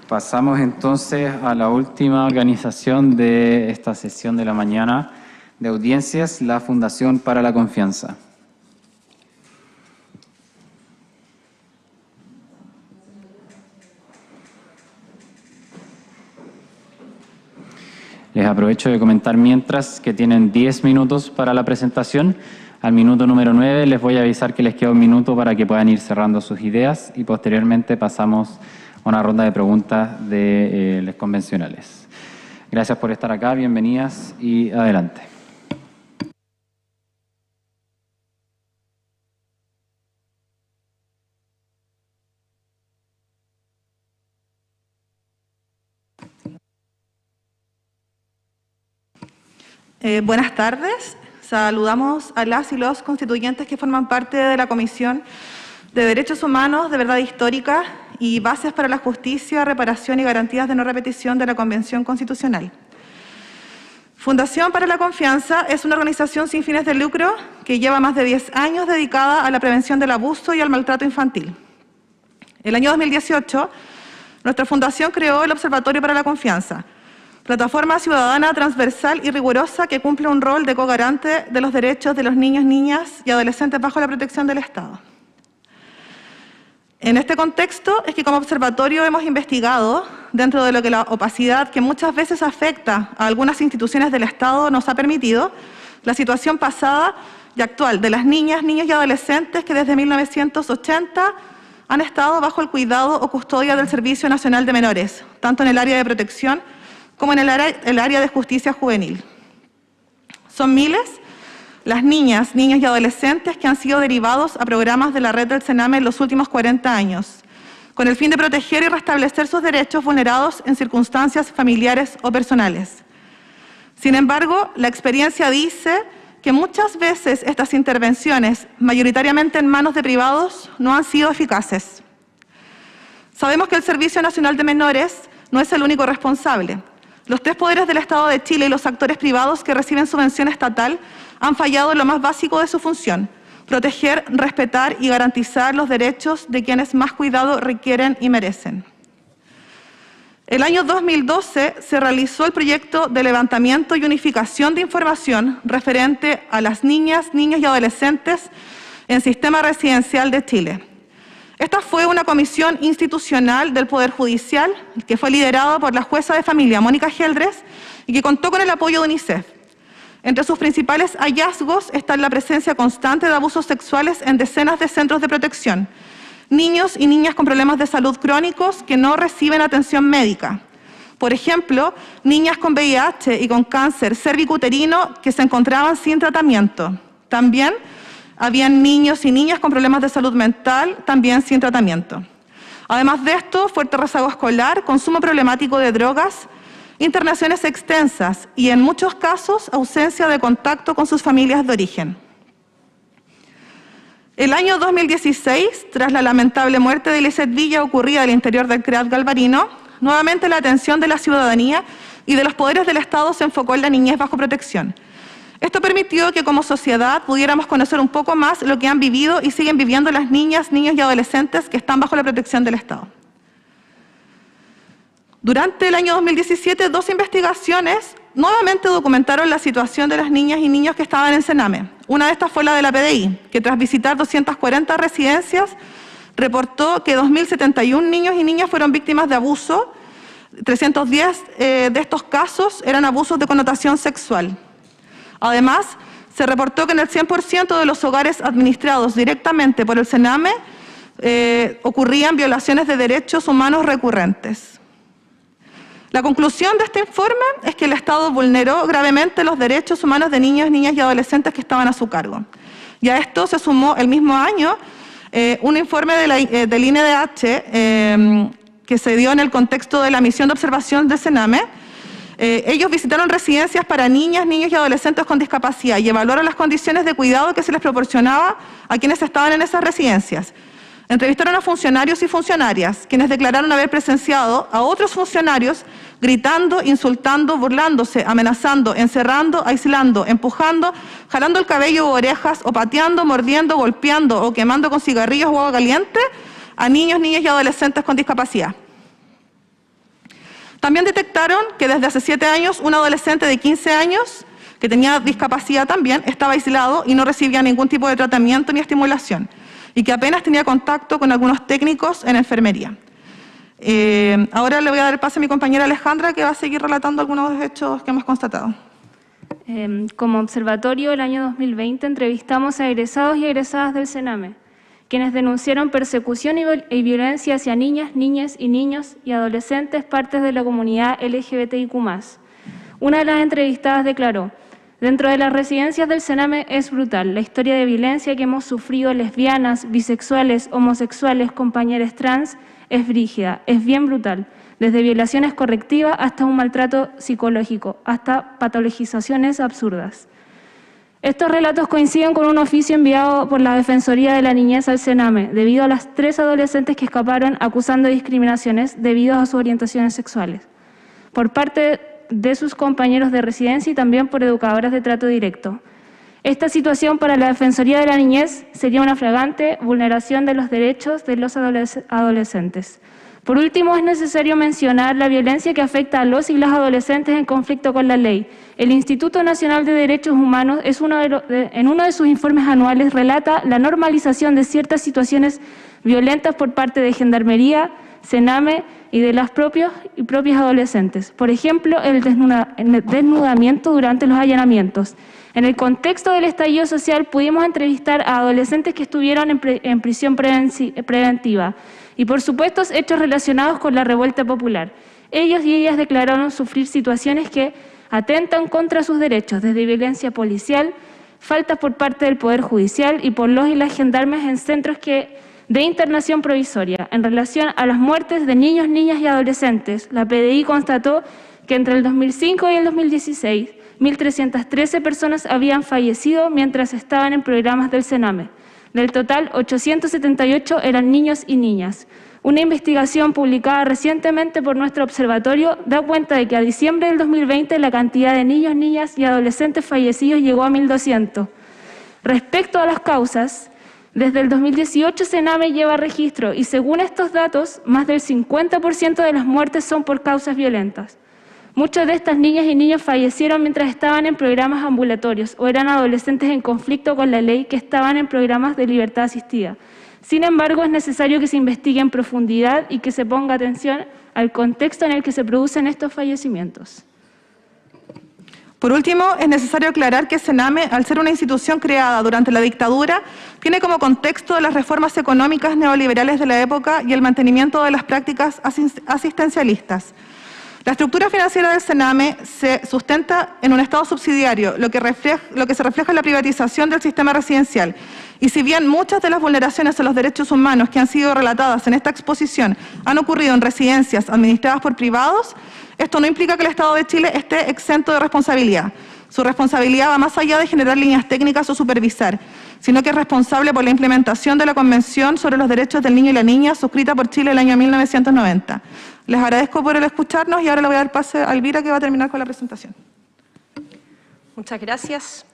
Pasamos entonces a la última organización de esta sesión de la mañana de audiencias, la Fundación para la Confianza. Les aprovecho de comentar mientras que tienen 10 minutos para la presentación. Al minuto número 9 les voy a avisar que les queda un minuto para que puedan ir cerrando sus ideas y posteriormente pasamos a una ronda de preguntas de los convencionales. Gracias por estar acá, bienvenidas y adelante. Buenas tardes. Saludamos a las y los constituyentes que forman parte de la Comisión de Derechos Humanos, de Verdad Histórica y Bases para la Justicia, Reparación y Garantías de No Repetición de la Convención Constitucional. Fundación para la Confianza es una organización sin fines de lucro que lleva más de 10 años dedicada a la prevención del abuso y al maltrato infantil. El año 2018, nuestra fundación creó el Observatorio para la Confianza, plataforma ciudadana transversal y rigurosa que cumple un rol de cogarante de los derechos de los niños, niñas y adolescentes bajo la protección del Estado. En este contexto es que como observatorio hemos investigado, dentro de lo que la opacidad que muchas veces afecta a algunas instituciones del Estado nos ha permitido, la situación pasada y actual de las niñas, niños y adolescentes que desde 1980 han estado bajo el cuidado o custodia del Servicio Nacional de Menores, tanto en el área de protección como en el área de justicia juvenil. Son miles las niñas, niños y adolescentes que han sido derivados a programas de la red del CENAME en los últimos 40 años, con el fin de proteger y restablecer sus derechos vulnerados en circunstancias familiares o personales. Sin embargo, la experiencia dice que muchas veces estas intervenciones, mayoritariamente en manos de privados, no han sido eficaces. Sabemos que el Servicio Nacional de Menores no es el único responsable. Los tres poderes del Estado de Chile y los actores privados que reciben subvención estatal han fallado en lo más básico de su función: proteger, respetar y garantizar los derechos de quienes más cuidado requieren y merecen. El año 2012 se realizó el proyecto de levantamiento y unificación de información referente a las niñas, niños y adolescentes en sistema residencial de Chile. Esta fue una comisión institucional del Poder Judicial que fue liderada por la jueza de familia Mónica Geldres y que contó con el apoyo de UNICEF. Entre sus principales hallazgos está la presencia constante de abusos sexuales en decenas de centros de protección, niños y niñas con problemas de salud crónicos que no reciben atención médica. Por ejemplo, niñas con VIH y con cáncer cervicuterino que se encontraban sin tratamiento. También habían niños y niñas con problemas de salud mental, también sin tratamiento. Además de esto, fuerte rezago escolar, consumo problemático de drogas, internaciones extensas y, en muchos casos, ausencia de contacto con sus familias de origen. El año 2016, tras la lamentable muerte de Lizeth Villa ocurrida al interior del CREAT Galvarino, nuevamente la atención de la ciudadanía y de los poderes del Estado se enfocó en la niñez bajo protección. Esto permitió que como sociedad pudiéramos conocer un poco más lo que han vivido y siguen viviendo las niñas, niños y adolescentes que están bajo la protección del Estado. Durante el año 2017, 2 investigaciones nuevamente documentaron la situación de las niñas y niños que estaban en CENAME. Una de estas fue la de la PDI, que tras visitar 240 residencias, reportó que 2.071 niños y niñas fueron víctimas de abuso. 310 de estos casos eran abusos de connotación sexual. Además, se reportó que en el 100% de los hogares administrados directamente por el CENAME ocurrían violaciones de derechos humanos recurrentes. La conclusión de este informe es que el Estado vulneró gravemente los derechos humanos de niños, niñas y adolescentes que estaban a su cargo. Y a esto se sumó el mismo año un informe del INDH que se dio en el contexto de la misión de observación del CENAME. Ellos visitaron residencias para niñas, niños y adolescentes con discapacidad y evaluaron las condiciones de cuidado que se les proporcionaba a quienes estaban en esas residencias. Entrevistaron a funcionarios y funcionarias, quienes declararon haber presenciado a otros funcionarios gritando, insultando, burlándose, amenazando, encerrando, aislando, empujando, jalando el cabello u orejas, o pateando, mordiendo, golpeando o quemando con cigarrillos o agua caliente a niños, niñas y adolescentes con discapacidad. También detectaron que desde hace 7 años un adolescente de 15 años que tenía discapacidad también estaba aislado y no recibía ningún tipo de tratamiento ni estimulación y que apenas tenía contacto con algunos técnicos en enfermería. Ahora le voy a dar el pase a mi compañera Alejandra, que va a seguir relatando algunos de los hechos que hemos constatado. Como observatorio, el año 2020 entrevistamos a egresados y egresadas del CENAME, quienes denunciaron persecución y violencia hacia niñas, niñas y niños y adolescentes partes de la comunidad LGBTIQ+. Una de las entrevistadas declaró: dentro de las residencias del CENAME es brutal la historia de violencia que hemos sufrido lesbianas, bisexuales, homosexuales, compañeras trans, es brígida, es bien brutal, desde violaciones correctivas hasta un maltrato psicológico, hasta patologizaciones absurdas. Estos relatos coinciden con un oficio enviado por la Defensoría de la Niñez al CENAME, debido a las 3 adolescentes que escaparon acusando de discriminaciones debido a sus orientaciones sexuales, por parte de sus compañeros de residencia y también por educadoras de trato directo. Esta situación para la Defensoría de la Niñez sería una flagrante vulneración de los derechos de los adolescentes. Por último, es necesario mencionar la violencia que afecta a los y las adolescentes en conflicto con la ley. El Instituto Nacional de Derechos Humanos en uno de sus informes anuales relata la normalización de ciertas situaciones violentas por parte de Gendarmería, CENAME y de las propias adolescentes. Por ejemplo, el desnudamiento durante los allanamientos. En el contexto del estallido social pudimos entrevistar a adolescentes que estuvieron en prisión preventiva y, por supuesto, hechos relacionados con la revuelta popular. Ellos y ellas declararon sufrir situaciones que atentan contra sus derechos, desde violencia policial, faltas por parte del Poder Judicial y por los y las gendarmes en centros de internación provisoria. En relación a las muertes de niños, niñas y adolescentes, la PDI constató que entre el 2005 y el 2016, 1.313 personas habían fallecido mientras estaban en programas del CENAME. Del total, 878 eran niños y niñas. Una investigación publicada recientemente por nuestro observatorio da cuenta de que a diciembre del 2020 la cantidad de niños, niñas y adolescentes fallecidos llegó a 1.200. Respecto a las causas, desde el 2018 CENAME lleva registro y según estos datos, más del 50% de las muertes son por causas violentas. Muchas de estas niñas y niños fallecieron mientras estaban en programas ambulatorios o eran adolescentes en conflicto con la ley que estaban en programas de libertad asistida. Sin embargo, es necesario que se investigue en profundidad y que se ponga atención al contexto en el que se producen estos fallecimientos. Por último, es necesario aclarar que CENAME, al ser una institución creada durante la dictadura, tiene como contexto las reformas económicas neoliberales de la época y el mantenimiento de las prácticas asistencialistas. La estructura financiera del CENAME se sustenta en un Estado subsidiario, lo que se refleja en la privatización del sistema residencial. Y si bien muchas de las vulneraciones a los derechos humanos que han sido relatadas en esta exposición han ocurrido en residencias administradas por privados, esto no implica que el Estado de Chile esté exento de responsabilidad. Su responsabilidad va más allá de generar líneas técnicas o supervisar, sino que es responsable por la implementación de la Convención sobre los Derechos del Niño y la Niña, suscrita por Chile el año 1990. Les agradezco por el escucharnos y ahora le voy a dar pase a Elvira, que va a terminar con la presentación. Muchas gracias.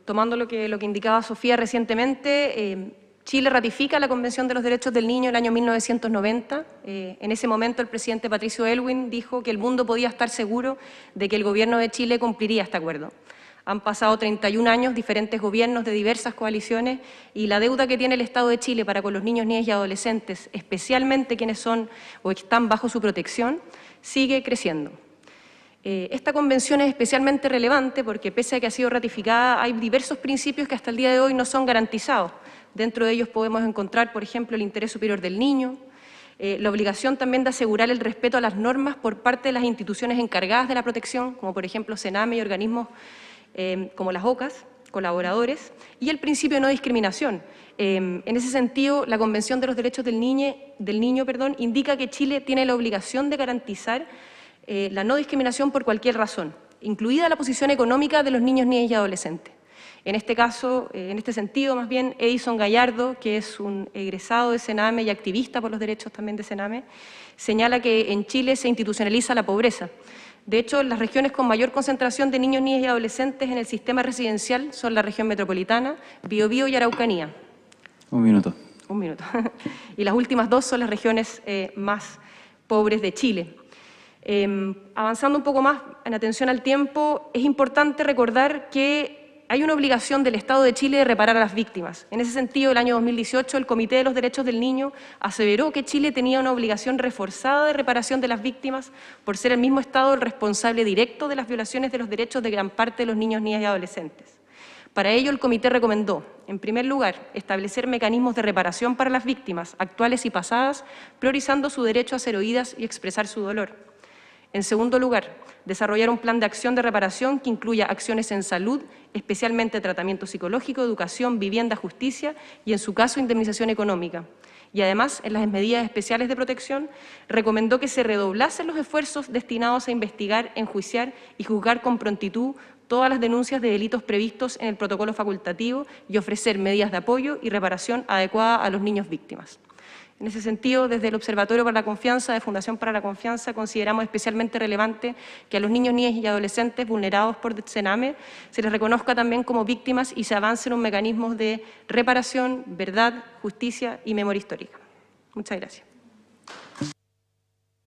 Tomando lo que indicaba Sofía recientemente, Chile ratifica la Convención de los Derechos del Niño en el año 1990. En ese momento el presidente Patricio Aylwin dijo que el mundo podía estar seguro de que el gobierno de Chile cumpliría este acuerdo. Han pasado 31 años, diferentes gobiernos de diversas coaliciones y la deuda que tiene el Estado de Chile para con los niños, niñas y adolescentes, especialmente quienes son o están bajo su protección, sigue creciendo. Esta convención es especialmente relevante porque pese a que ha sido ratificada, hay diversos principios que hasta el día de hoy no son garantizados. Dentro de ellos podemos encontrar, por ejemplo, el interés superior del niño, la obligación también de asegurar el respeto a las normas por parte de las instituciones encargadas de la protección, como por ejemplo CENAME y organismos como las OCAS, colaboradores, y el principio de no discriminación. En ese sentido, la Convención de los Derechos del Niño, indica que Chile tiene la obligación de garantizar la no discriminación por cualquier razón, incluida la posición económica de los niños, niñas y adolescentes. En este caso, en este sentido, más bien, Edison Gallardo, que es un egresado de CENAME y activista por los derechos también de CENAME, señala que en Chile se institucionaliza la pobreza. De hecho, las regiones con mayor concentración de niños, niñas y adolescentes en el sistema residencial son la región metropolitana, Biobío y Araucanía. Un minuto. Y las últimas dos son las regiones más pobres de Chile. Avanzando un poco más en atención al tiempo, es importante recordar que hay una obligación del Estado de Chile de reparar a las víctimas. En ese sentido, el año 2018, el Comité de los Derechos del Niño aseveró que Chile tenía una obligación reforzada de reparación de las víctimas por ser el mismo Estado el responsable directo de las violaciones de los derechos de gran parte de los niños, niñas y adolescentes. Para ello, el Comité recomendó, en primer lugar, establecer mecanismos de reparación para las víctimas, actuales y pasadas, priorizando su derecho a ser oídas y expresar su dolor. En segundo lugar, desarrollar un plan de acción de reparación que incluya acciones en salud, especialmente tratamiento psicológico, educación, vivienda, justicia y, en su caso, indemnización económica. Y además, en las medidas especiales de protección, recomendó que se redoblasen los esfuerzos destinados a investigar, enjuiciar y juzgar con prontitud todas las denuncias de delitos previstos en el protocolo facultativo y ofrecer medidas de apoyo y reparación adecuadas a los niños víctimas. En ese sentido, desde el Observatorio para la Confianza de Fundación para la Confianza, consideramos especialmente relevante que a los niños, niñas y adolescentes vulnerados por CENAME se les reconozca también como víctimas y se avance en un mecanismo de reparación, verdad, justicia y memoria histórica. Muchas gracias.